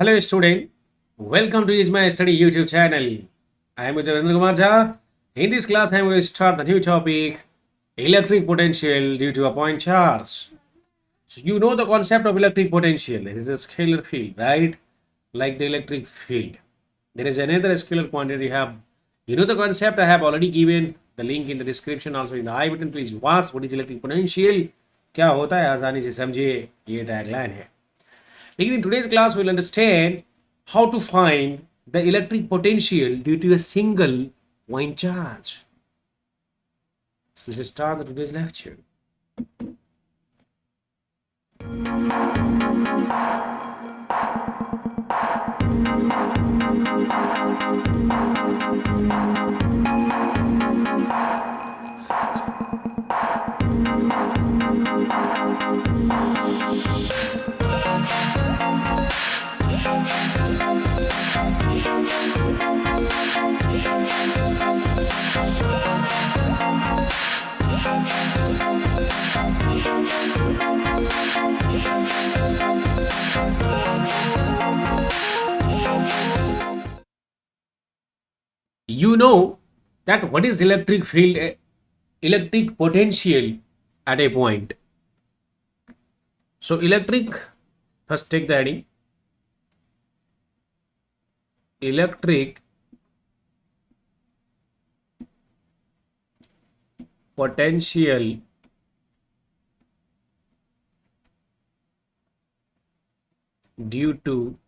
Hello, student. Welcome to Is My Study YouTube channel. I am Devendra Kumar Jha. In this class, I am going to start the new topic: electric potential due to a point charge. So you know the concept of electric potential. It is a scalar field, right? Like the electric field. There is another scalar quantity you have. You know the concept. I have already given the link in the description, also in the I button. Please watch what is electric potential. क्या होता है आसानी से समझिए ये tagline है. लेकिन in today's class we'll understand how to find the electric potential due to a single point charge. So let's start today's lecture. You know that what is electric field, electric potential at a point. So electric, first take the heading. Electric potential due to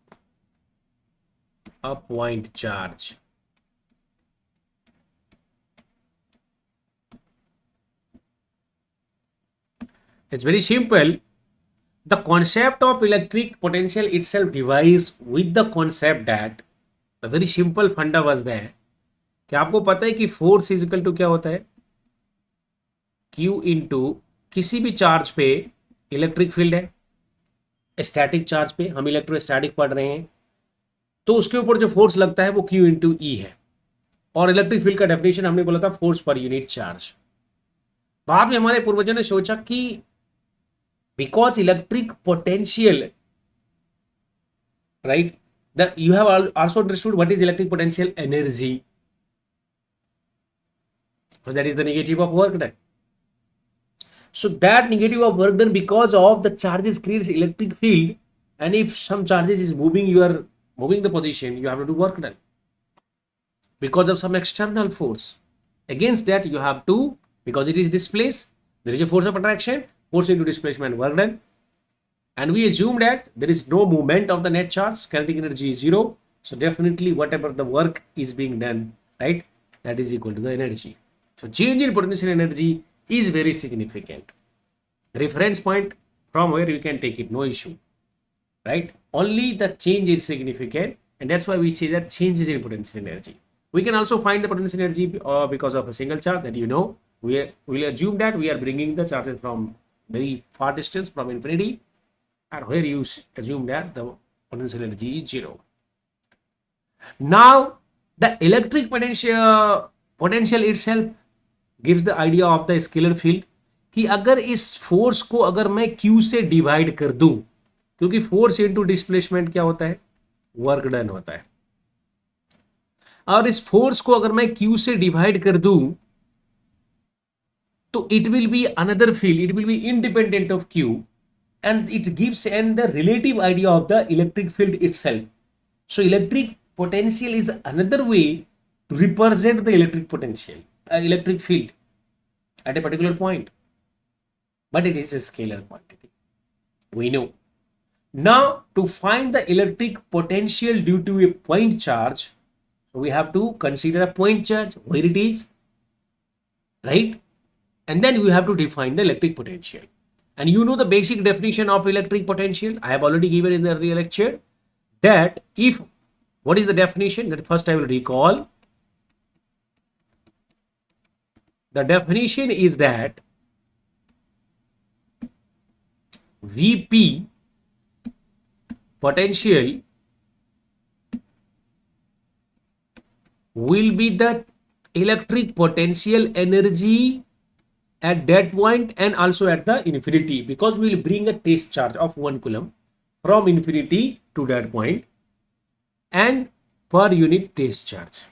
a point charge. It's very simple. The concept of electric potential itself devises with the concept that the very simple funda was there कि आपको पता है कि force is equal to क्या होता है Q into किसी भी चार्ज पे इलेक्ट्रिक फील्ड है, स्टैटिक चार्ज पे हम इलेक्ट्रोस्टैटिक पढ़ रहे हैं तो उसके ऊपर जो फोर्स लगता है वो Q इंटू ई है. और इलेक्ट्रिक फील्ड का डेफिनेशन हमने बोला था फोर्स पर यूनिट चार्ज. बाद में हमारे पूर्वजों ने सोचा कि because electric potential, right, that you have also understood what is electric potential energy. So that is the negative of work done. So that negative of work done because of the charges creates electric field, and if some charges is moving, you are moving the position, you have to do work done because of some external force. Against that you have to, because it is displaced, there is a force of attraction, force into displacement, work done. And we assume that there is no movement of the net charge, kinetic energy is zero. So definitely whatever the work is being done, right, that is equal to the energy. So change in potential energy is very significant. Reference point from where you can take it, no issue, right? Only the change is significant, and that's why we say that changes in potential energy. We can also find the potential energy because of a single charge that you know. We will assume that we are bringing the charges from very far distance from infinity, and where you assume that the potential energy is zero. Now the electric potential itself gives the idea of the scalar field कि अगर इस force को अगर मैं Q से divide कर दूं, क्योंकि फोर्स इनटू डिस्प्लेसमेंट क्या होता है, वर्क डन होता है, और इस फोर्स को अगर मैं Q से डिवाइड कर दूं तो it will be another field, it will be independent of Q, and it gives and the relative idea of the electric field itself. So electric potential is another way to represent the electric potential, electric field at a particular point, but it is a scalar quantity, we know. Now to find the electric potential due to a point charge, we have to consider a point charge where it is, right? And then we have to define the electric potential. And you know the basic definition of electric potential. I have already given in the earlier lecture that if, what is the definition? That first I will recall. The definition is that Vp potential will be the electric potential energy at that point and also at the infinity, because we will bring a test charge of 1 coulomb from infinity to that point, and per unit test charge.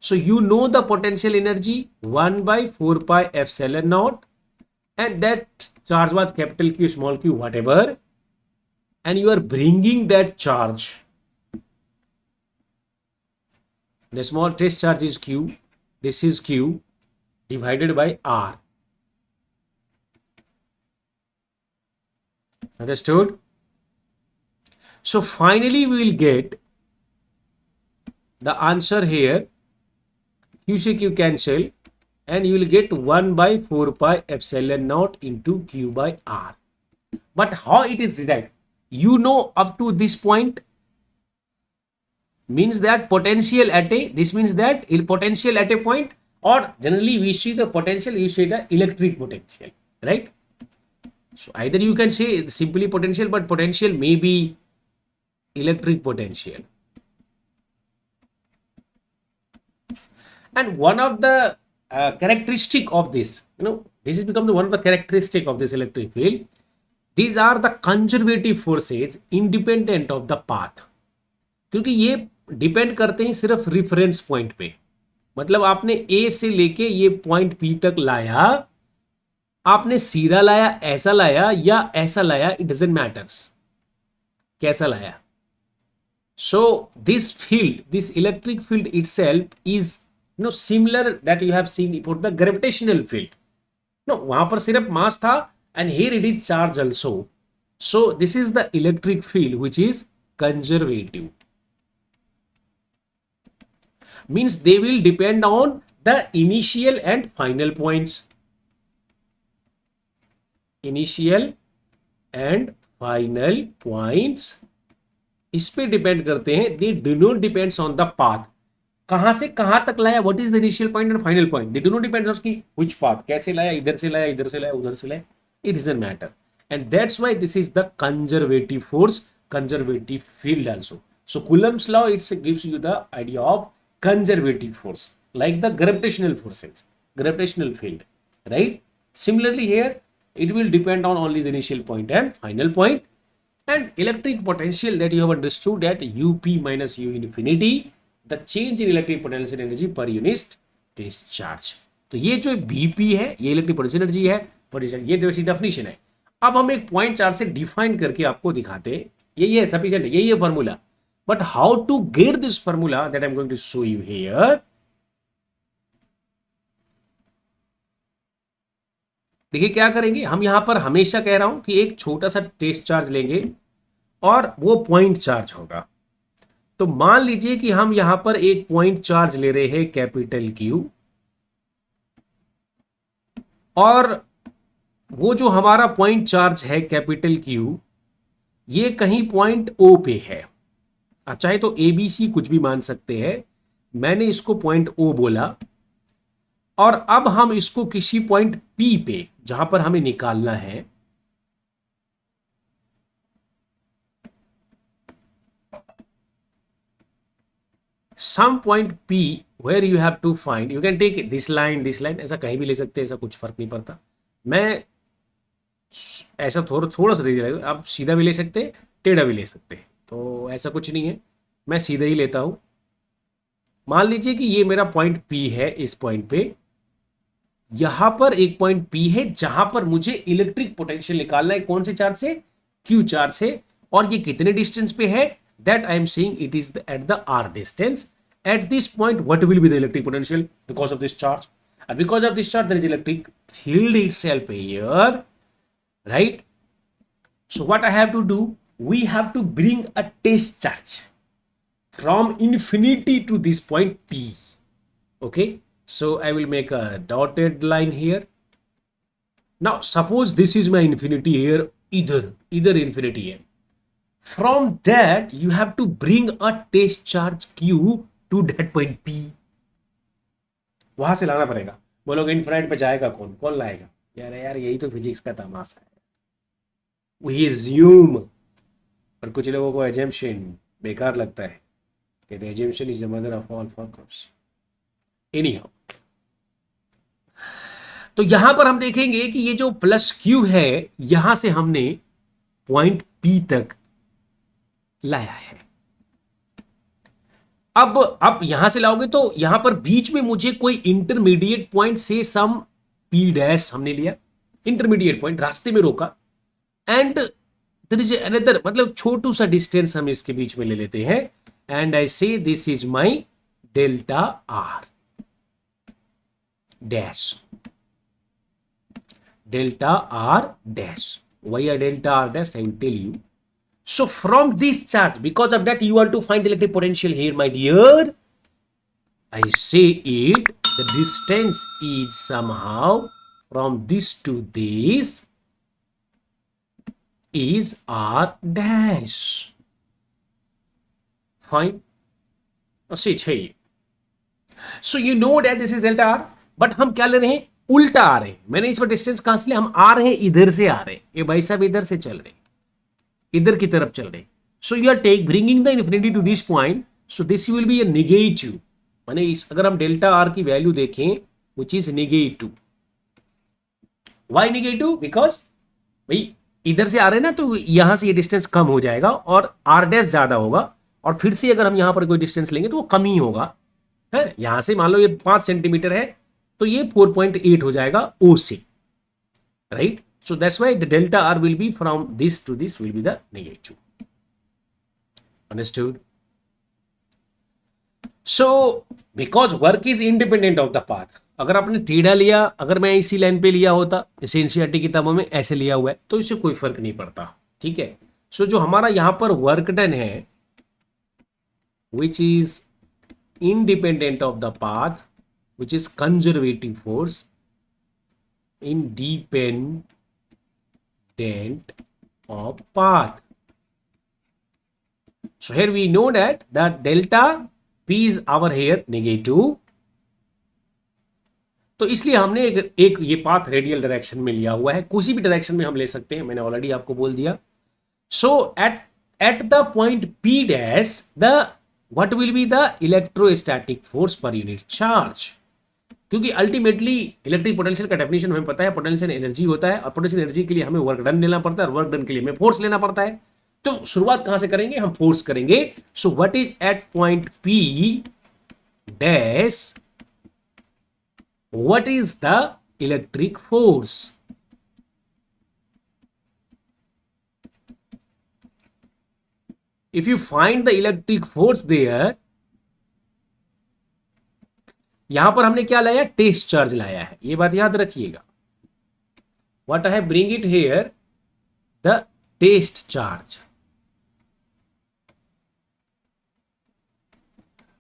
So you know the potential energy 1 by 4 pi epsilon naught, and that charge was capital Q, small q, whatever, and you are bringing that charge. The small test charge is Q, this is Q divided by R. Understood? So finally we will get the answer here. Q से Q cancel, and you will get 1 by 4 pi epsilon naught into Q by R. But how it is derived? You know, up to this point means that potential at a, this means that potential at a point, or generally we see the potential, you see the electric potential, right? So either you can say simply potential, but potential may be electric potential. And one of the characteristic of this, this has become one of the characteristic of this electric field. These are the conservative forces independent of the path. क्योंकि ये depend करते हैं सिर्फ reference point पे. मतलब आपने ए से लेके ये पॉइंट पी तक लाया, आपने सीधा लाया, ऐसा लाया या ऐसा लाया, इट डजंट मैटर्स कैसा लाया. So this field, this electric field itself is similar that you have seen for the gravitational field. वहां पर सिर्फ मास था, and here it is charge also. So this is the electric field which is conservative. Means they will depend on the initial and final points. Initial and final points इस पे depend करते हैं. They do not depends on the path. कहां से कहां तक लाया, what is the initial point and final point, they do not depend on which path, कैसे लाया, इधर से लाया, इधर से लाया, उधर से लाया, it doesn't matter. And that's why this is the conservative force, conservative field also. So Coulomb's law it's gives you the idea of conservative force like the gravitational forces, gravitational field, right? Similarly here it will depend on only the initial point and final point. And electric potential that you have understood at up minus u infinity, the change in electric potential energy per unit test charge. तो ये जो bp है ये electric potential energy है, ये definition है. अब हम एक पॉइंट चार्ज से डिफाइन करके आपको दिखाते हैं. यही है सफिशिएंट, यही है formula. But how to get this formula that I am going to show you here. देखिए क्या करेंगे हम यहां पर, हमेशा कह रहा हूं कि एक छोटा सा टेस्ट चार्ज लेंगे और वो पॉइंट चार्ज होगा. तो मान लीजिए कि हम यहां पर एक पॉइंट चार्ज ले रहे हैं कैपिटल Q, और वो जो हमारा पॉइंट चार्ज है कैपिटल Q, ये कहीं पॉइंट O पे है. आप चाहे तो ABC कुछ भी मान सकते हैं. मैंने इसको पॉइंट O बोला, और अब हम इसको किसी पॉइंट P पे, जहां पर हमें निकालना है, some point P where you have to find, you can take this line, ऐसा कहीं भी ले सकते हैं, ऐसा कुछ फर्क नहीं पड़ता. मैं ऐसा थोड़ा सा दे दिया, आप सीधा भी ले सकते हैं, टेढ़ा भी ले सकते हैं, तो ऐसा कुछ नहीं है, मैं सीधा ही लेता हूं. मान लीजिए कि ये मेरा पॉइंट P है. इस पॉइंट पे यहां पर एक पॉइंट P है जहां पर मुझे इलेक्ट्रिक पोटेंशियल निकालना है. कौन से चार्ज से? Q चार्ज से. और ये कितने डिस्टेंस पे है? That I am saying it is at the R distance. At this point, what will be the electric potential because of this charge? And because of this charge, there is electric field itself here, right? So what I have to do? We have to bring a test charge from infinity to this point P. Okay? So I will make a dotted line here. Now suppose this is my infinity here, either infinity here. From that, you have to bring a test charge Q to that point P. वहां से लाना पड़ेगा. बोलोगे infinite पे जाएगा कौन लाएगा? यार यही तो फिजिक्स का तमाशा है. We assume, पर कुछ लोगों को assumption बेकार लगता है, कहते assumption is the mother of all fuck-ups. Anyhow, तो यहां पर हम देखेंगे कि ये जो प्लस Q है, यहां से हमने पॉइंट P तक लाया है. अब यहां से लाओगे तो यहां पर बीच में मुझे कोई इंटरमीडिएट पॉइंट से सम पी डैश हमने लिया, इंटरमीडिएट पॉइंट रास्ते में रोका, एंड देयर इज अनदर, मतलब छोटू सा डिस्टेंस हम इसके बीच में ले लेते हैं, एंड आई से this is my delta R dash, delta r dash. Why a delta r dash? I will tell you. So from this chart, because of that you want to find electric potential here, my dear, I say it, the distance is somehow from this to this is r dash. Fine. So you know that this is delta r, but हम क्या ले रहे हैं, उल्टा आ रहे हैं। मैंने इस पर डिस्टेंस कहां से लिया, हम आ रहे हैं इधर से आ रहे हैं, ये भाई साहब इधर से चल रहे, इधर की तरफ चल रहे। So you are take bringing the infinity to this point, so this will be a negative, माने अगर हम डेल्टा आर की वैल्यू देखें which is negative. Why negative? Because भाई इधर से आ रहे हैं ना, तो यहां से ये डिस्टेंस कम हो जाएगा और आर डैश ज्यादा होगा, और फिर से अगर हम यहां पर कोई डिस्टेंस लेंगे तो वो कम ही होगा, है। यहां से मान लो ये 5 सेंटीमीटर है तो ये 4.8 हो जाएगा ओ से, right. So that's why the delta R will be from this to this will be the negative, understood. So because work is independent of the path, अगर आपने टेढ़ा लिया, अगर मैं इसी लाइन पे लिया होता, जैसे एनसीईआरटी किताबों में ऐसे लिया हुआ है, तो इससे कोई फर्क नहीं पड़ता, ठीक है। सो जो हमारा यहां पर वर्क डन है which is independent of the path, which is conservative force, independent of path. So here we know that delta p is our here negative, तो इसलिए हमने एक ये पाथ रेडियल डायरेक्शन में लिया हुआ है, किसी भी डायरेक्शन में हम ले सकते हैं, मैंने ऑलरेडी आपको बोल दिया। So at the point p dash the what will be the electrostatic force per unit charge, क्योंकि अल्टीमेटली इलेक्ट्रिक पोटेंशियल का डेफिनेशन हमें पता है, पोटेंशियल एनर्जी होता है, और पोटेंशियल एनर्जी के लिए हमें वर्क डन लेना पड़ता है, और वर्क डन के लिए हमें फोर्स लेना पड़ता है। तो शुरुआत कहां से करेंगे, हम फोर्स करेंगे। So what is at point P dash, what is the electric force, if you find the electric force there, यहां पर हमने क्या लाया, टेस्ट चार्ज लाया है, ये बात याद रखिएगा। What I bring it here, the test charge.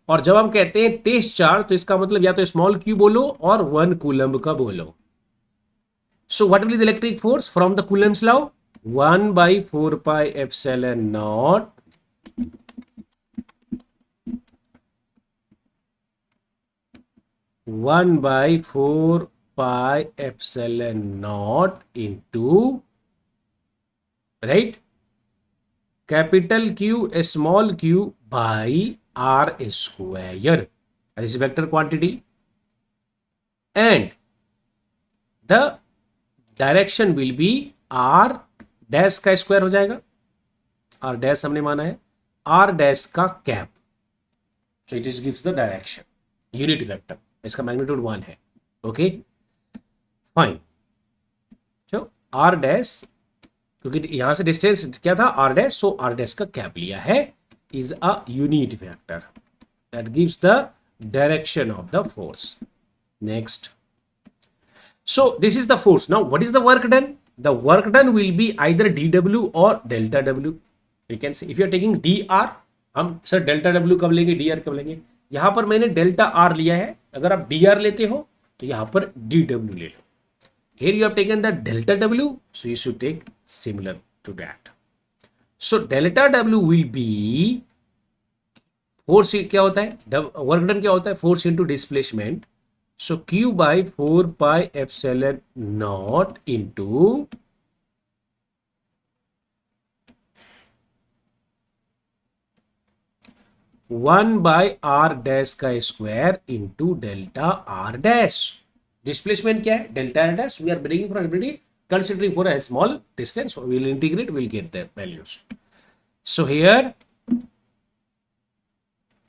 और जब हम कहते हैं टेस्ट चार्ज, तो इसका मतलब या तो स्मॉल क्यू बोलो और 1 कूलम्ब का बोलो। So what will the electric force from the coulomb's law, 1/4 pi epsilon naught 1/4 pi epsilon naught into, right, capital Q small Q by R square, this vector quantity, and the direction will be R dash का square हो जाएगा, R dash हमने माना है, R dash का cap, so it just gives the direction, unit vector, इसका magnitude 1 है, okay fine. तो आर डैश, क्योंकि यहां से डिस्टेंस क्या था R dash, so R dash का कैप लिया है, is a unit vector that gives the direction of the force. Next, so this is the force. Now what is the work done? The work done will be either dw or delta w. You can say if you are taking dr, हम sir delta w कब लेंगे, dr कब लेंगे, यहां पर मैंने delta r लिया है, अगर आप dr लेते हो तो यहां पर dw ले लो। Here you have taken the delta w, so you should take similar to that. So delta w will be force, क्या होता है वर्क डन, क्या होता है force into displacement, so q by 4 pi epsilon naught into 1 by r dash का square into delta r dash। Displacement क्या है, delta r dash, we are bringing from infinity, considering for a small distance, we will integrate, we will get the values। So here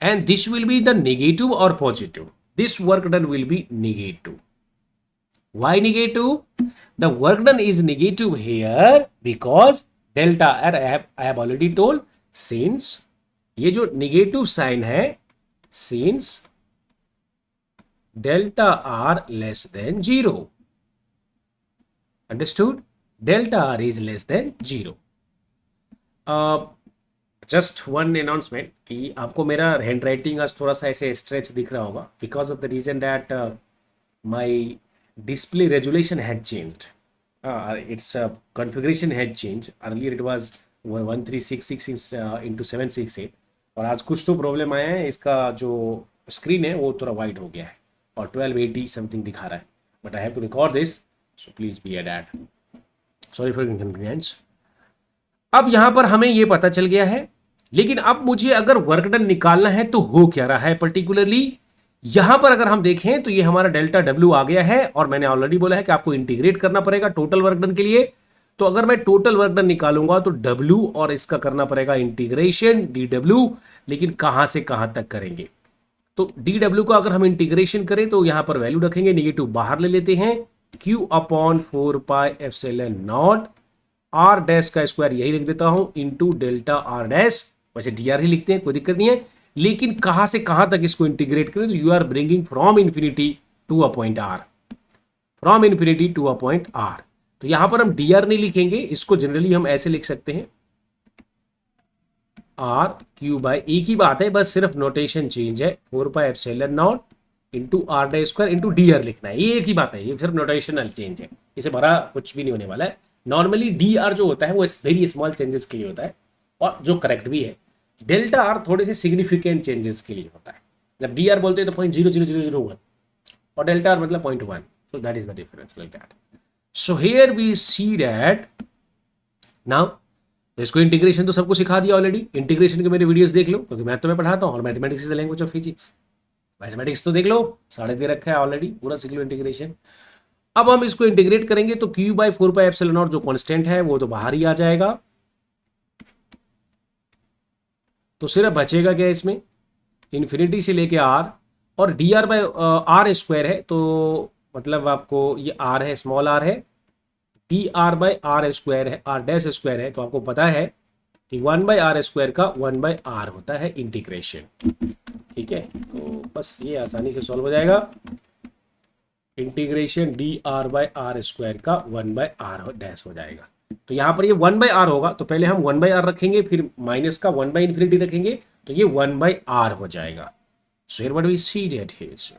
and this will be the negative or positive. This work done will be negative. Why negative? The work done is negative here because delta R I have already told, since ये जो negative sign है, since delta R less than 0. Understood? Delta R is less than 0. Just one announcement कि आपको मेरा hand writing आज थोड़ा सा ऐसे स्ट्रेच दिख रहा होगा because of the reason that my display resolution has changed. It's configuration has change. Earlier it was 1366 into 768 और आज कुछ तो प्रॉब्लम आया है. इसका जो स्क्रीन है वो थोड़ा वाइड हो गया है और 1280 समथिंग दिखा रहा है. But I have to record this, so please be that. Sorry for inconvenience. अब यहां पर हमें ये पता चल गया है, लेकिन अब मुझे अगर वर्क डन निकालना है तो हो क्या रहा है पर्टिकुलरली. यहां पर अगर हम देखें तो ये हमारा डेल्टा डब्ल्यू आ गया है और मैंने ऑलरेडी बोला है कि आपको इंटीग्रेट करना पड़ेगा टोटल वर्क डन के लिए. तो अगर मैं टोटल वर्क डन निकालूंगा तो डब्ल्यू और इसका करना पड़ेगा इंटीग्रेशन डी डब्ल्यू. लेकिन कहां से कहां तक करेंगे? तो डी डब्ल्यू का अगर हम इंटीग्रेशन करें तो यहां पर वैल्यू रखेंगे, नेगेटिव बाहर ले लेते हैं, Q upon 4 pi epsilon naught R dash का स्क्वायर यही लिख देता हूं इंटू डेल्टा आर डैश. वैसे डी आर ही लिखते हैं, कोई दिक्कत नहीं है. लेकिन कहां से कहां तक इसको इंटीग्रेट करें? तो you are bringing from infinity to a point R, from infinity to a point R. तो यहां पर हम डी आर नहीं लिखेंगे, इसको जनरली हम ऐसे लिख सकते हैं आर क्यू बाय, एक ही बात है, बस सिर्फ नोटेशन चेंज है. 4 pi epsilon naught into R dash square into D R लिखना है, ये एक ही बात है, ये सिर्फ नोटेशनल चेंज है. इसे बड़ा कुछ भी नहीं होने वाला है. नॉर्मली डी आर जो होता है वो वेरी स्मॉल चेंजेस के लिए होता है और जो करेक्ट भी है. डेल्टा आर थोड़े से सिग्निफिकेंट चेंजेस के लिए होता है. जब डी आर बोलते हैं तो 0.00001 और डेल्टा आर मतलब 0.1. So that is the difference like that. So here we see that now इसको इंटीग्रेशन तो सबको सिखा दिया ऑलरेडी. इंटीग्रेशन के मेरे वीडियोस देख लो क्योंकि मैं तुम्हें पढ़ाता हूँ और mathematics is the language of physics. Mathematics तो देख लो, 3.5 दे रखा है ऑलरेडी, पूरा सीख लो इंटीग्रेशन. अब हम इसको इंटीग्रेट करेंगे तो Q by 4 pi epsilon not जो कांस्टेंट है वो तो बाहर ही आ जाएगा. तो सिर्फ बचेगा क्या इसमें? इन्फिनिटी से लेके आर और D R by R square है, तो मतलब आपको ये आर है, स्मॉल आर है, D R by R square है, आर डैश स्क्वायर है. तो आपको पता है कि 1 बाई आर स्क्वायर का 1 बाई आर होता है इंटीग्रेशन. ठीक है, तो बस ये आसानी से सॉल्व हो जाएगा. Integration D R by R square का 1 बाई आर डैश हो जाएगा. तो यहाँ पर ये 1 बाई आर होगा तो पहले हम 1 बाई आर रखेंगे, फिर माइनस का 1 बाई इन्फिनिटी रखेंगे तो ये 1 बाई आर हो जाएगा. So here what we see that here.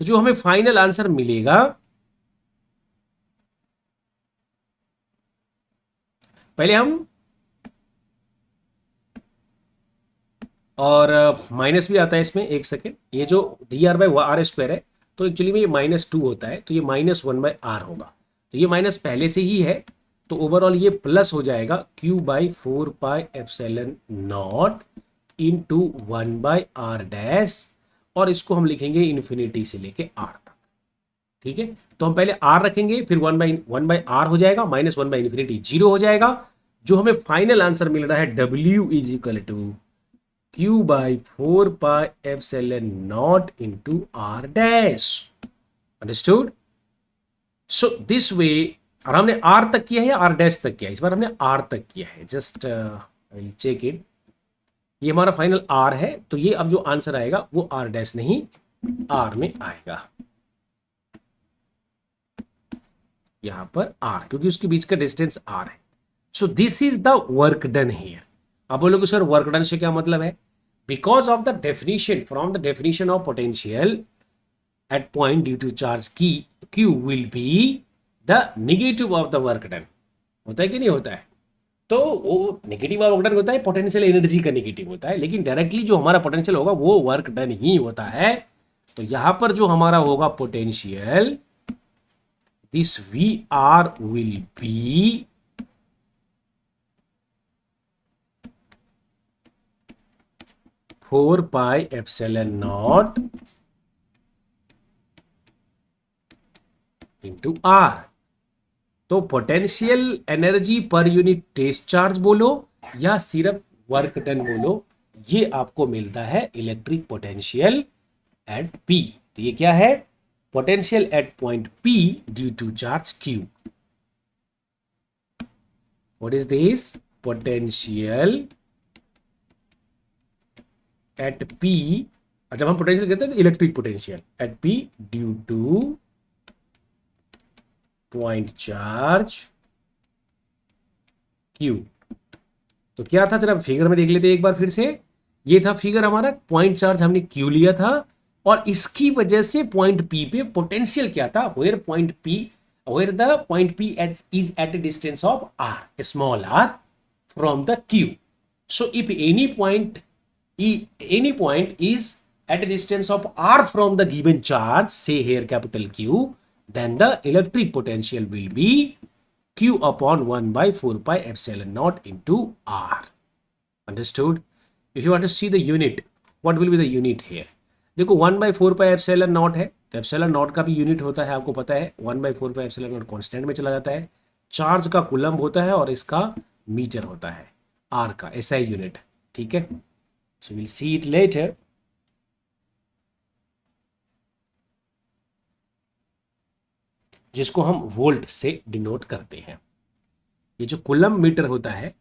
तो जो हमें फाइनल आंसर मिलेगा, पहले हम और माइनस भी आता है इसमें, एक सेकेंड. ये जो D R by R square है तो एक्चुअली में ये -2 होता है, तो ये -1 बाई आर होगा. तो ये माइनस पहले से ही है तो ओवरऑल ये प्लस हो जाएगा Q by 4 pi epsilon naught into 1 by R dash और इसको हम लिखेंगे इन्फिनिटी से लेके आर तक. ठीक है, तो हम पहले आर रखेंगे फिर 1 बाई आर हो जाएगा, -1 बाई इन्फिनिटी 0 हो जाएगा. जो हमें फाइनल आंसर मिल रहा है W is equal to Q by 4 pi epsilon naught into R dash. Understood? So this way, और हमने आर तक किया है या आर डैश तक किया है? इस बार हमने आर तक किया है. Just check it. ये हमारा फाइनल आर है तो ये अब जो आंसर आएगा वो आर डैश नहीं आर में आएगा. यहां पर आर क्योंकि उसके बीच का डिस्टेंस आर है. So this is the work done here. आप बोलोगे सर वर्क डन से क्या मतलब है? Because of the definition, from the definition of potential at point due to charge की Q will be the negative of the work done. होता है कि नहीं होता है? तो वो नेगेटिव ऑफ वर्क डन होता है, पोटेंशियल एनर्जी का नेगेटिव होता है, लेकिन डायरेक्टली जो हमारा पोटेंशियल होगा वो वर्क डन ही होता है. तो यहां पर जो हमारा होगा potential, this V R will be four pi epsilon naught into R. तो potential energy per unit test charge बोलो या सिर्फ वर्क डन बोलो, ये आपको मिलता है इलेक्ट्रिक पोटेंशियल एट P। तो ये क्या है? Potential at point P due to charge Q। What is this? Potential at P। जब हम पोटेंशियल कहते हैं तो electric potential at P due to point charge Q। तो क्या था, जरा फिगर में देख लेते एक बार फिर से। ये था फिगर हमारा, पॉइंट चार्ज हमने Q लिया था और इसकी वजह से पॉइंट P पे पोटेंशियल क्या था, where the point P is at a distance of r, small r from the Q. So if any point is at a distance of r from the given charge, say here capital Q, then the electric potential will be Q upon 1 by 4 pi epsilon naught into R. Understood? If you want to see the unit, what will be the unit here? देखो 1 by 4 pi epsilon naught है, तो epsilon naught का भी unit होता है, आपको पता है 1 by 4 pi epsilon naught constant में चला जाता है, चार्ज का कूलम्ब होता है और इसका मीटर होता है, R का SI यूनिट। ठीक है, so we'll see it later. जिसको हम वोल्ट से डिनोट करते हैं। ये जो कूलम्ब मीटर होता है,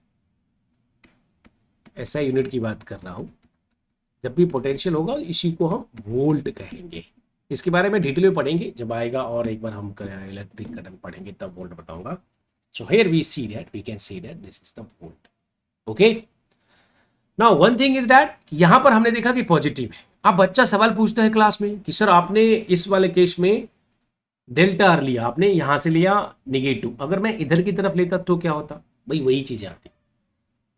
ऐसा यूनिट की बात कर रहा हूं, जब भी पोटेंशियल होगा इसी को हम वोल्ट कहेंगे। इसके बारे में डिटेल में पढ़ेंगे जब आएगा, और एक बार हम इलेक्ट्रिक करंट पढ़ेंगे तब वोल्ट बताऊंगा। So here we see that, we can see that this is the volt. Okay, now one thing is that, यहां पर हमने देखा कि पॉजिटिव है। अब बच्चा सवाल पूछता है क्लास में कि सर आपने इस वाले केस में डेल्टा आर लिया, आपने यहां से लिया नेगेटिव, अगर मैं इधर की तरफ लेता तो क्या होता? भाई वही चीजें आती,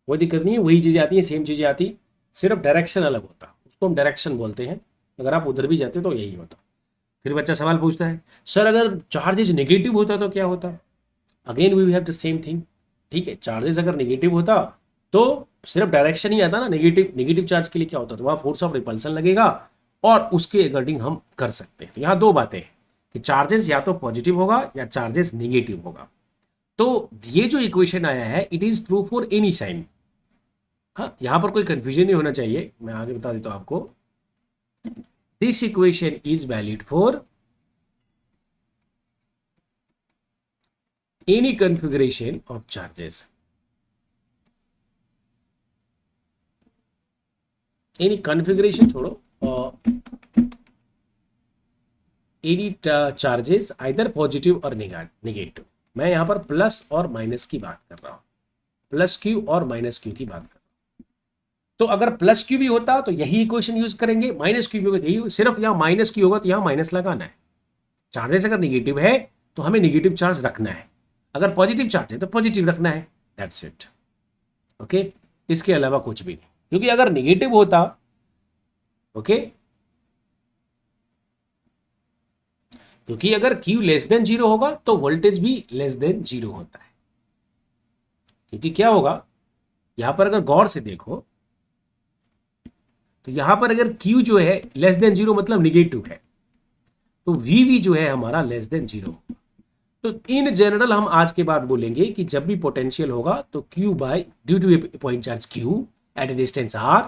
कोई दिक्कत नहीं है, वही चीजें आती है, सेम चीजें आती, सिर्फ डायरेक्शन अलग होता, उसको हम डायरेक्शन बोलते हैं। अगर आप उधर भी जाते तो यही होता। फिर बच्चा सवाल पूछता है सर अगर चार्जेस नेगेटिव होता तो क्या होता? Again we have the same thing. ठीक है, चार्जेस अगर नेगेटिव होता तो सिर्फ डायरेक्शन ही आता ना, नेगेटिव चार्ज के लिए क्या होता? तो वहां फोर्स ऑफ रिपल्सन लगेगा और उसके अकॉर्डिंग हम कर सकते हैं। तो यहाँ दो बातें हैं कि चार्जेस या तो पॉजिटिव होगा या चार्जेस नेगेटिव होगा। तो ये जो इक्वेशन आया है it is true for any sign. हाँ, यहां पर कोई कंफ्यूजन नहीं होना चाहिए, मैं आगे बता देता हूं आपको। This equation is valid for any configuration of charges, any configuration छोड़ो, एनी चार्जेस आइदर पॉजिटिव और नेगेटिव। मैं यहां पर प्लस और माइनस की बात कर रहा हूं, प्लस क्यू और माइनस क्यू की बात कर रहा हूं। तो अगर प्लस क्यू भी होता तो यही इक्वेशन यूज करेंगे, माइनस क्यू भी होगा यही, सिर्फ यहां माइनस क्यू होगा तो यहां माइनस लगाना है। चार्जेस अगर निगेटिव है तो हमें निगेटिव चार्ज रखना है, अगर पॉजिटिव चार्ज है तो पॉजिटिव रखना है, दैट्स इट। ओके, इसके अलावा कुछ भी नहीं, क्योंकि अगर निगेटिव होता, ओके, क्योंकि अगर Q लेस देन 0 होगा तो वोल्टेज भी लेस देन 0 होता है। क्योंकि क्या होगा, यहां पर अगर गौर से देखो तो यहां पर अगर Q जो है लेस देन 0 मतलब निगेटिव है, तो VV जो है हमारा लेस देन 0। तो इन जनरल हम आज के बाद बोलेंगे कि जब भी पोटेंशियल होगा तो Q by due to a point charge Q at a distance R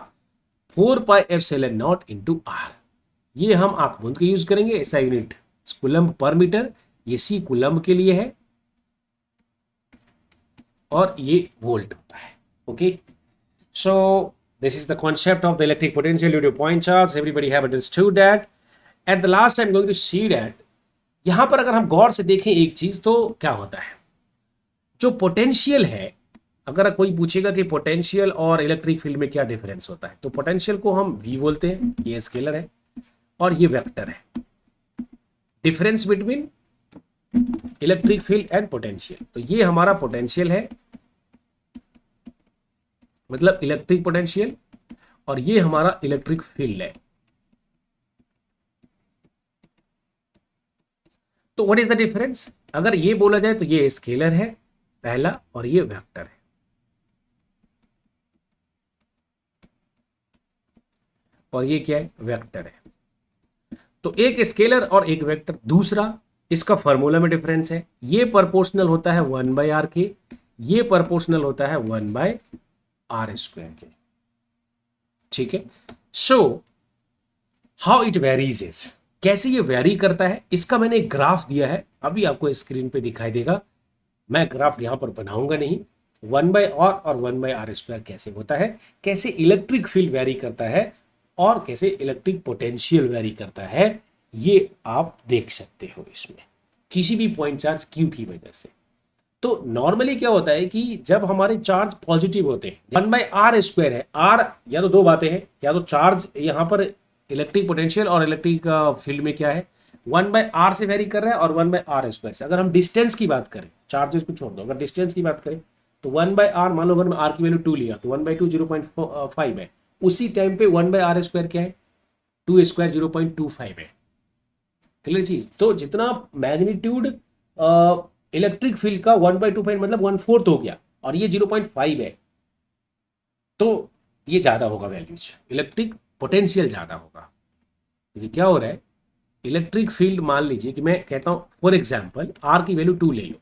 4 pi epsilon naught into R। ये हम आंख मूंद के यूज करेंगे, ऐसा यूनिट कूलम्ब पर मीटर, ये C कूलम्ब के लिए है और ये वोल्ट होता है। Okay, so this is the concept of the electric potential due to point charge. Everybody have understood that. At the last I'm going to see that यहां पर अगर हम गौर से देखें एक चीज तो क्या होता है, जो पोटेंशियल है, अगर कोई पूछेगा कि पोटेंशियल और इलेक्ट्रिक फील्ड में क्या डिफरेंस होता है, तो पोटेंशियल को हम V बोलते हैं, ये स्केलर है और ये वेक्टर है। Difference between electric field and potential, तो ये हमारा पोटेंशियल है, मतलब इलेक्ट्रिक पोटेंशियल, और ये हमारा इलेक्ट्रिक फील्ड है। तो व्हाट इज द डिफरेंस? अगर ये बोला जाए तो ये स्केलर है पहला और ये वेक्टर है। और ये क्या है? वेक्टर है। तो एक स्केलर और एक वेक्टर। दूसरा, इसका फॉर्मूला में डिफरेंस है, ये प्रोपोर्शनल होता है 1/r के, ये प्रोपोर्शनल होता है 1/r स्क्वायर के। ठीक है। So how it varies is, कैसे ये वेरी करता है, इसका मैंने एक ग्राफ दिया है, अभी आपको स्क्रीन पे दिखाई देगा। मैं ग्राफ यहां पर बनाऊंगा नहीं। 1/r और 1/r² कैसे होता है, कैसे इलेक्ट्रिक फील्ड वेरी करता है और कैसे इलेक्ट्रिक पोटेंशियल वेरी करता है, ये आप देख सकते हो इसमें किसी भी पॉइंट चार्ज Q की वजह से। तो नॉर्मली क्या होता है कि जब हमारे चार्ज पॉजिटिव होते हैं, 1/r² है, r या तो दो बातें हैं, या तो चार्ज यहां पर इलेक्ट्रिक पोटेंशियल और इलेक्ट्रिक फील्ड में क्या है 1/r से वेरी कर रहा है और 1/r² से। अगर हम डिस्टेंस की बात करें, चार्जेस को छोड़ दो, अगर डिस्टेंस की बात करें तो 1/r, मान लो अगर मैं r की वैल्यू 2 लिया तो 1/2 0.5 है, उसी टाइम पे 1/r² क्या है 2² 0.25 है। क्लियर चीज। तो जितना मैग्नीट्यूड इलेक्ट्रिक फील्ड का 1/2 मतलब 1/4 हो गया और ये 0.5 है, तो ये ज्यादा होगा वैल्यूज, इलेक्ट्रिक पोटेंशियल ज्यादा होगा। ये क्या हो रहा है, इलेक्ट्रिक फील्ड मान लीजिए कि मैं कहता हूं फॉर एग्जांपल r की वैल्यू 2 ले लो,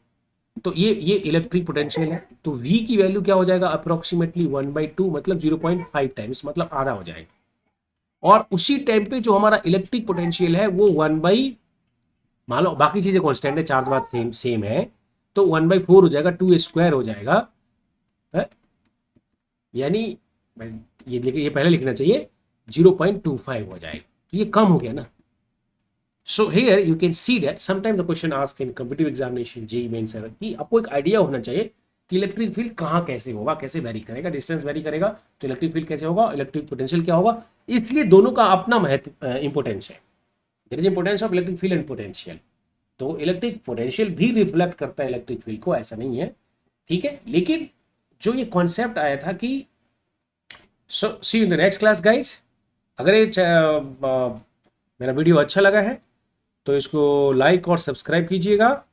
तो ये इलेक्ट्रिक पोटेंशियल है, तो v की वैल्यू क्या हो जाएगा अप्रोक्सीमेटली 1/2 मतलब 0.5 टाइम्स, मतलब आधा हो जाएगा। और उसी टाइम पे जो हमारा इलेक्ट्रिक पोटेंशियल है वो 1 मान लो बाकी चीजें कांस्टेंट है, चार्ज बात सेम है, तो 1/4 हो जाएगा, 2² हो जाएगा है? यानी ये पहले लिखना चाहिए 0.25 हो जाएगा, तो ये कम हो गया ना। So here you can see that sometimes the question asked in competitive examination JEE mains कि आपको एक आइडिया होना चाहिए कि इलेक्ट्रिक फील्ड कहाँ कैसे होगा, कैसे वेरी करेगा, डिस्टेंस वेरी करेगा तो इलेक्ट्रिक फील्ड कैसे होगा, इलेक्ट्रिक पोटेंशियल क्या होगा। इसलिए दोनों का अपना महत्व इंपोर्टेंस है। There is importance of electric field and potential. तो इलेक्ट्रिक पोटेंशियल भी रिफ्लेक्ट करता है इलेक्ट्रिक फील्ड को, ऐसा नहीं है, ठीक है। लेकिन जो ये कॉन्सेप्ट आया था कि so see you in the next class guys. अगर ये मेरा वीडियो अच्छा लगा है तो इसको लाइक और सब्सक्राइब कीजिएगा।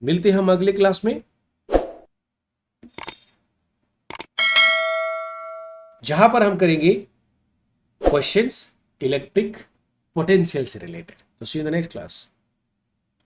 मिलते हैं हम अगले क्लास में, जहां पर हम करेंगे क्वेश्चंस इलेक्ट्रिक पोटेंशियल से रिलेटेड। तो see you in the next class.